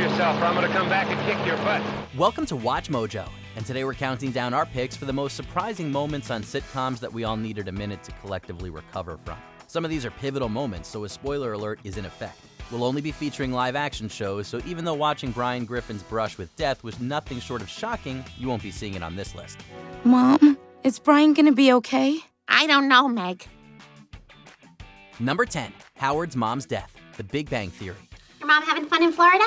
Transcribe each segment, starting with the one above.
yourself or I'm gonna come back and kick your butt. Welcome to Watch Mojo, and today we're counting down our picks for the most surprising moments on sitcoms that we all needed a minute to collectively recover from. Some of these are pivotal moments, so a spoiler alert is in effect. We'll only be featuring live action shows, so even though watching Brian Griffin's brush with death was nothing short of shocking, you won't be seeing it on this list. Mom, is Brian gonna be okay? I don't know, Meg. Number 10, Howard's mom's death, The Big Bang Theory. Your mom having fun in Florida?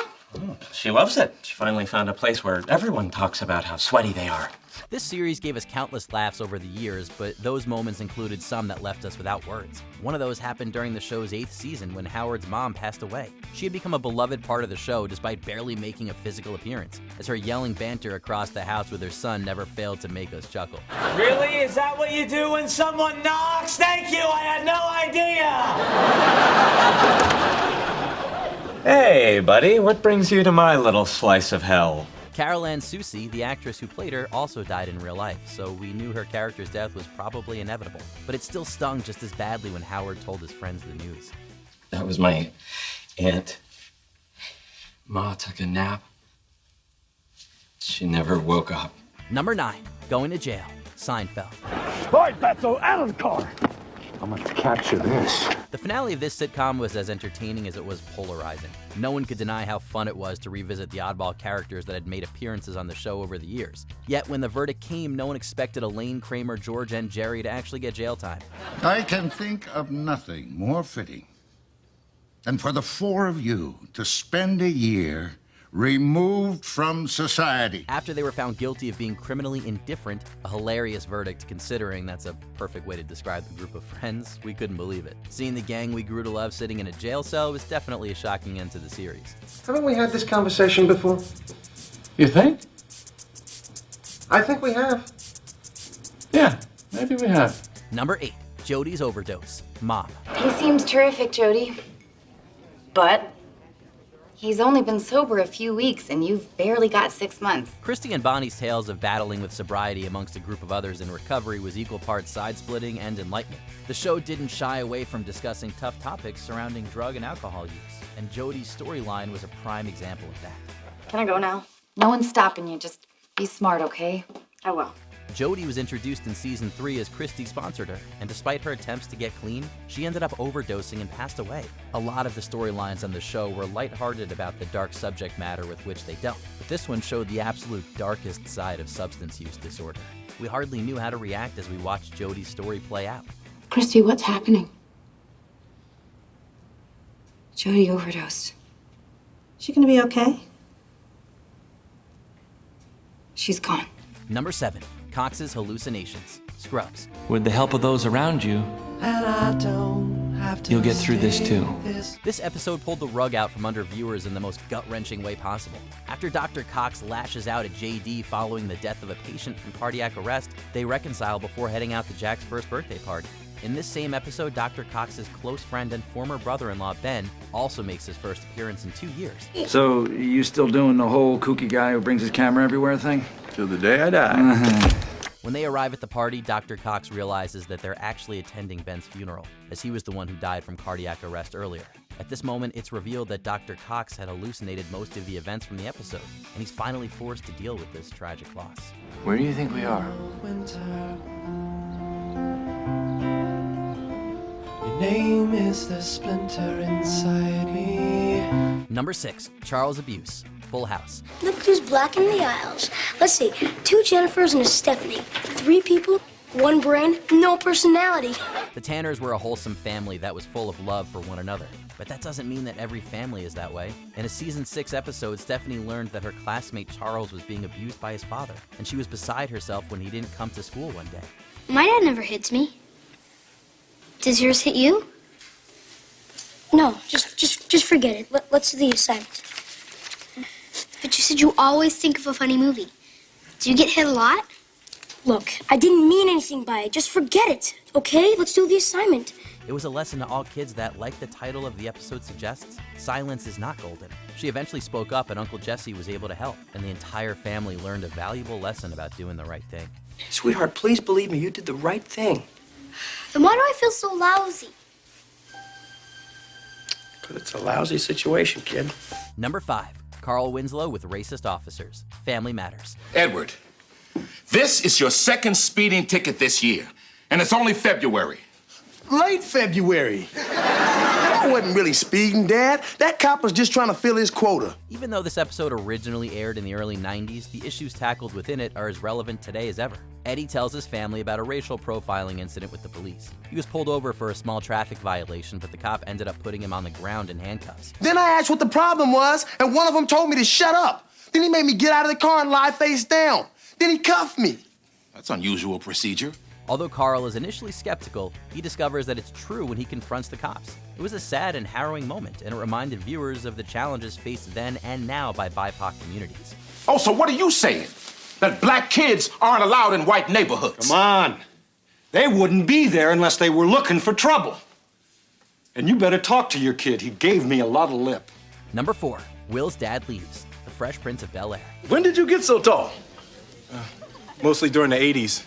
She loves it. She finally found a place where everyone talks about how sweaty they are. This series gave us countless laughs over the years, but those moments included some that left us without words. One of those happened during the show's 8th season when Howard's mom passed away. She had become a beloved part of the show despite barely making a physical appearance, as her yelling banter across the house with her son never failed to make us chuckle. Really? Is that what you do when someone knocks? Thank you, I had no idea! Hey, buddy, what brings you to my little slice of hell? Carol Ann Susi, the actress who played her, also died in real life, so we knew her character's death was probably inevitable. But it still stung just as badly when Howard told his friends the news. That was my aunt. Ma took a nap. She never woke up. Number 9, going to jail, Seinfeld. All right, Fatso, out of the car. I'm gonna capture this. The finale of this sitcom was as entertaining as it was polarizing. No one could deny how fun it was to revisit the oddball characters that had made appearances on the show over the years. Yet when the verdict came, no one expected Elaine, Kramer, George, and Jerry to actually get jail time. I can think of nothing more fitting than for the four of you to spend a year removed from society. After they were found guilty of being criminally indifferent, a hilarious verdict considering that's a perfect way to describe the group of friends, we couldn't believe it. Seeing the gang we grew to love sitting in a jail cell was definitely a shocking end to the series. Haven't we had this conversation before? You think? I think we have. Yeah, maybe we have. Number 8, Jody's overdose, Mom. He seems terrific, Jody. But he's only been sober a few weeks, and you've barely got 6 months. Christy and Bonnie's tales of battling with sobriety amongst a group of others in recovery was equal parts side-splitting and enlightening. The show didn't shy away from discussing tough topics surrounding drug and alcohol use, and Jody's storyline was a prime example of that. Can I go now? No one's stopping you. Just be smart, okay? I will. Jody was introduced in season 3 as Christy sponsored her, and despite her attempts to get clean, she ended up overdosing and passed away. A lot of the storylines on the show were lighthearted about the dark subject matter with which they dealt, but this one showed the absolute darkest side of substance use disorder. We hardly knew how to react as we watched Jody's story play out. Christy, what's happening? Jody overdosed. She gonna be okay? She's gone. Number 7, Cox's Hallucinations, Scrubs. With the help of those around you, you'll get through this too. This episode pulled the rug out from under viewers in the most gut-wrenching way possible. After Dr. Cox lashes out at JD following the death of a patient from cardiac arrest, they reconcile before heading out to Jack's first birthday party. In this same episode, Dr. Cox's close friend and former brother-in-law, Ben, also makes his first appearance in 2 years. So, you still doing the whole kooky guy who brings his camera everywhere thing? Till the day I die. When they arrive at the party, Dr. Cox realizes that they're actually attending Ben's funeral, as he was the one who died from cardiac arrest earlier. At this moment, it's revealed that Dr. Cox had hallucinated most of the events from the episode, and he's finally forced to deal with this tragic loss. Where do you think we are? Your name is the splinter inside me. Number 6, Charles Abuse, Full House. Look who's black in the aisles. Let's see, 2 Jennifers and a Stephanie. 3 people, 1 brain, no personality. The Tanners were a wholesome family that was full of love for one another. But that doesn't mean that every family is that way. In a season 6 episode, Stephanie learned that her classmate Charles was being abused by his father, and she was beside herself when he didn't come to school one day. My dad never hits me. Does yours hit you? No, just forget it. Let's do the assignment. But you said you always think of a funny movie. Do you get hit a lot? Look, I didn't mean anything by it. Just forget it, okay? Let's do the assignment. It was a lesson to all kids that, like the title of the episode suggests, silence is not golden. She eventually spoke up and Uncle Jesse was able to help, and the entire family learned a valuable lesson about doing the right thing. Sweetheart, please believe me, you did the right thing. Then why do I feel so lousy? Because it's a lousy situation, kid. Number 5, Carl Winslow with Racist Officers. Family Matters. Edward, this is your second speeding ticket this year, and it's only February. Late February. I wasn't really speeding, Dad. That cop was just trying to fill his quota. Even though this episode originally aired in the early 90s, the issues tackled within it are as relevant today as ever. Eddie tells his family about a racial profiling incident with the police. He was pulled over for a small traffic violation, but the cop ended up putting him on the ground in handcuffs. Then I asked what the problem was, and one of them told me to shut up. Then he made me get out of the car and lie face down. Then he cuffed me. That's unusual procedure. Although Carl is initially skeptical, he discovers that it's true when he confronts the cops. It was a sad and harrowing moment, and it reminded viewers of the challenges faced then and now by BIPOC communities. Oh, so what are you saying? That black kids aren't allowed in white neighborhoods? Come on. They wouldn't be there unless they were looking for trouble. And you better talk to your kid. He gave me a lot of lip. Number 4, Will's dad leaves. The Fresh Prince of Bel-Air. When did you get so tall? Mostly during the 80s.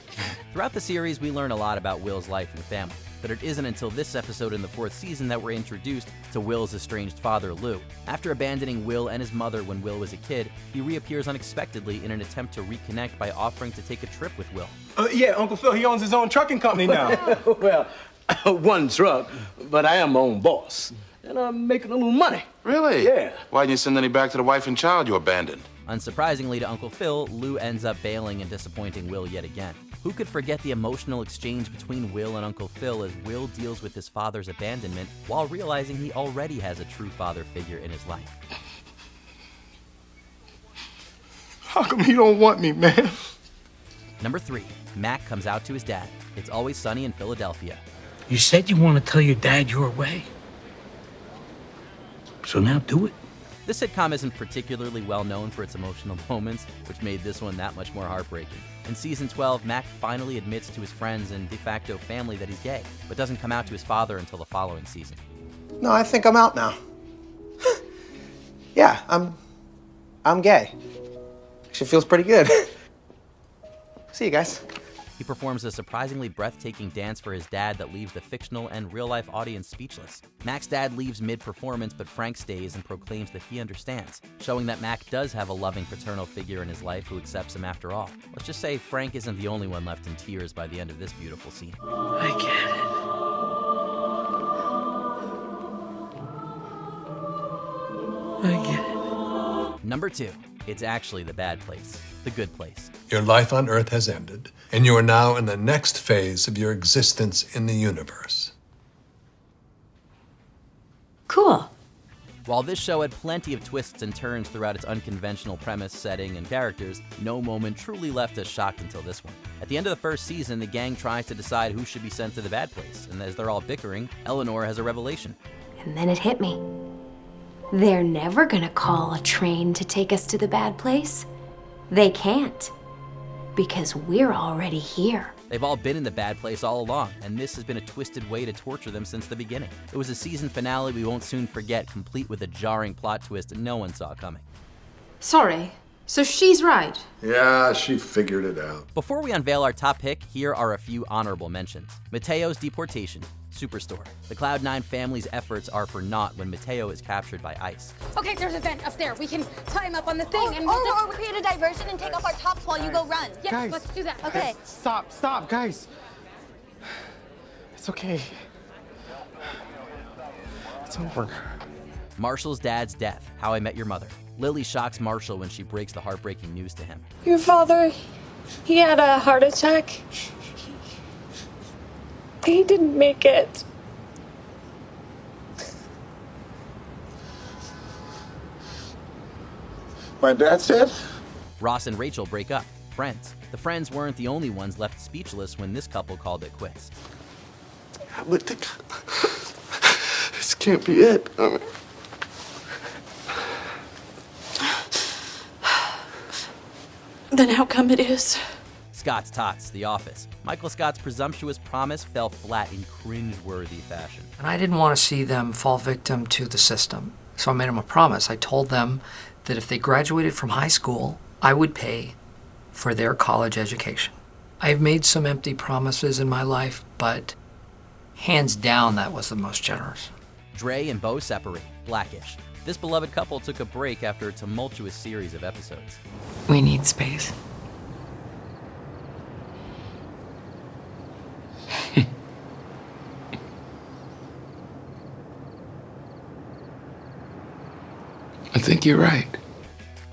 Throughout the series, we learn a lot about Will's life and family, but it isn't until this episode in the 4th season that we're introduced to Will's estranged father, Lou. After abandoning Will and his mother when Will was a kid, he reappears unexpectedly in an attempt to reconnect by offering to take a trip with Will. Yeah, Uncle Phil, he owns his own trucking company now. Well, one truck, but I am my own boss. And I'm making a little money. Really? Yeah. Why didn't you send any back to the wife and child you abandoned? Unsurprisingly to Uncle Phil, Lou ends up bailing and disappointing Will yet again. Who could forget the emotional exchange between Will and Uncle Phil as Will deals with his father's abandonment while realizing he already has a true father figure in his life? How come he don't want me, man? Number 3, Mac comes out to his dad. It's Always Sunny in Philadelphia. You said you want to tell your dad your way. So now do it. This sitcom isn't particularly well known for its emotional moments, which made this one that much more heartbreaking. In season 12, Mac finally admits to his friends and de facto family that he's gay, but doesn't come out to his father until the following season. No, I think I'm out now. Yeah, I'm gay. Actually feels pretty good. See you guys. He performs a surprisingly breathtaking dance for his dad that leaves the fictional and real-life audience speechless. Mac's dad leaves mid-performance, but Frank stays and proclaims that he understands, showing that Mac does have a loving paternal figure in his life who accepts him after all. Let's just say Frank isn't the only one left in tears by the end of this beautiful scene. I get it. I get it. Number 2, it's actually the bad place, the good place. Your life on Earth has ended, and you are now in the next phase of your existence in the universe. Cool. While this show had plenty of twists and turns throughout its unconventional premise, setting, and characters, no moment truly left us shocked until this one. At the end of the first season, the gang tries to decide who should be sent to the bad place, and as they're all bickering, Eleanor has a revelation. And then it hit me. They're never gonna call a train to take us to the bad place. They can't. Because we're already here. They've all been in the bad place all along, and this has been a twisted way to torture them since the beginning. It was a season finale we won't soon forget, complete with a jarring plot twist no one saw coming. Sorry, so she's right. Yeah, she figured it out. Before we unveil our top pick, here are a few honorable mentions. Mateo's deportation. Superstore. The Cloud9 family's efforts are for naught when Mateo is captured by ICE. Okay, there's a vent up there. We can tie him up on the thing and or we create a diversion and take off our tops while you go run. Yeah, Guys, let's do that. Okay. Stop, guys. It's okay. It's over. Marshall's dad's death. How I Met Your Mother. Lily shocks Marshall when she breaks the heartbreaking news to him. Your father, he had a heart attack. He didn't make it. My dad said? Ross and Rachel break up. Friends. The friends weren't the only ones left speechless when this couple called it quits. But this can't be it. Then how come it is? Scott's Tots, The Office. Michael Scott's presumptuous promise fell flat in cringe-worthy fashion. And I didn't want to see them fall victim to the system. So I made them a promise. I told them that if they graduated from high school, I would pay for their college education. I've made some empty promises in my life, but hands down, that was the most generous. Dre and Bo separate. Blackish. This beloved couple took a break after a tumultuous series of episodes. We need space. I think you're right.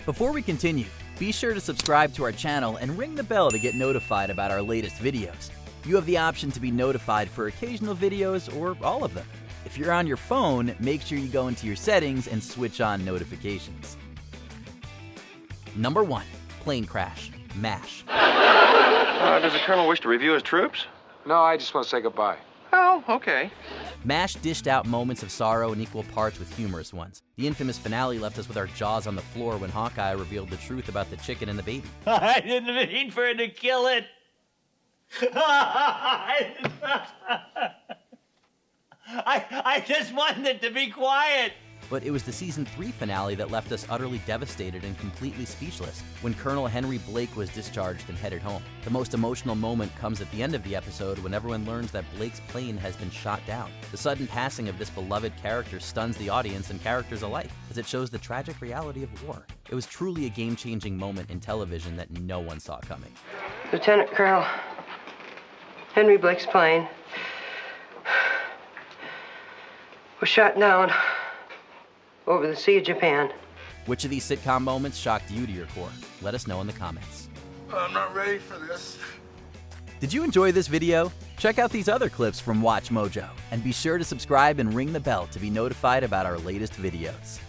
Before we continue, be sure to subscribe to our channel and ring the bell to get notified about our latest videos. You have the option to be notified for occasional videos or all of them. If you're on your phone, make sure you go into your settings and switch on notifications. Number 1. Plane crash. MASH. Does the colonel wish to review his troops? No, I just want to say goodbye. Oh, okay. MASH dished out moments of sorrow in equal parts with humorous ones. The infamous finale left us with our jaws on the floor when Hawkeye revealed the truth about the chicken and the baby. I didn't mean for it to kill it. I just wanted it to be quiet. But it was the season 3 finale that left us utterly devastated and completely speechless when Colonel Henry Blake was discharged and headed home. The most emotional moment comes at the end of the episode when everyone learns that Blake's plane has been shot down. The sudden passing of this beloved character stuns the audience and characters alike, as it shows the tragic reality of war. It was truly a game-changing moment in television that no one saw coming. Lieutenant Colonel Henry Blake's plane was shot down over the Sea of Japan. Which of these sitcom moments shocked you to your core? Let us know in the comments. I'm not ready for this. Did you enjoy this video? Check out these other clips from WatchMojo, and be sure to subscribe and ring the bell to be notified about our latest videos.